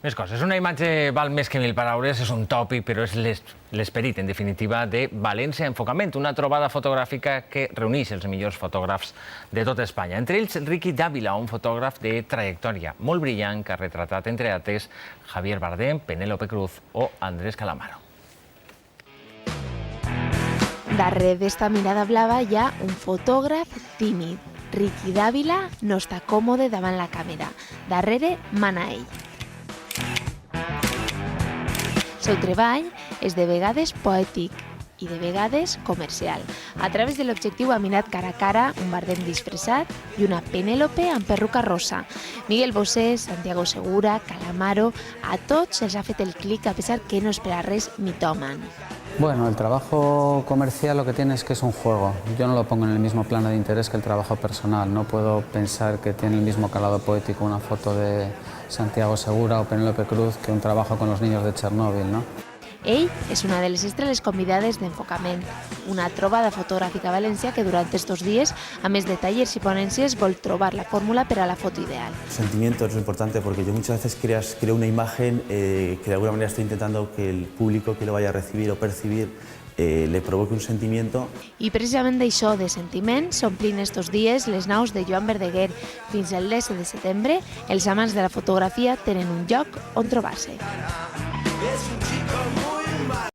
Més coses. Una imatge val més que 1000 paraules, és un tòpic, però és l'esperit, en definitiva, de València Enfocament, una trobada fotogràfica que reuneix els millors fotògrafs de tot Espanya. Entre ells, Ricky Dávila, un fotògraf de trajectòria molt brillant que ha retratat, entre altres, Javier Bardem, Penélope Cruz o Andrés Calamaro. Darrere d'esta mirada blava hi ha un fotògraf tímid. Ricky Dávila no està còmode davant la càmera. Darrere mana ell. El seu treball és de vegades poètic i de vegades comercial. A través de l'objectiu ha mirat cara a cara un Bardem disfressat i una Penélope amb perruca rosa. Miguel Bosé, Santiago Segura, Calamaro, a tots els ha fet el clic a pesar que no espera res mitòman. Bueno, el trabajo comercial lo que tiene es que es un juego. Yo no lo pongo en el mismo plano de interés que el trabajo personal. No puedo pensar que tiene el mismo calado poético una foto de Santiago Segura o Penélope Cruz que un trabajo con los niños de Chernòbil, ¿no? Ell és una de les estrelles convidades d'Enfocament, una trobada fotogràfica a València que durant estos dies, a més de tallers i ponències, vol trobar la fórmula per a la foto ideal. Sentimiento es lo importante porque yo muchas veces creo una imagen que de alguna manera estoy intentando que el público que lo vaya a recibir o percibir le provoque un sentimiento. I precisament d'això, de sentiments, s'omplin estos dies les naus de Joan Verdaguer. Fins al 10 de setembre, els amants de la fotografia tenen un lloc on trobar-se.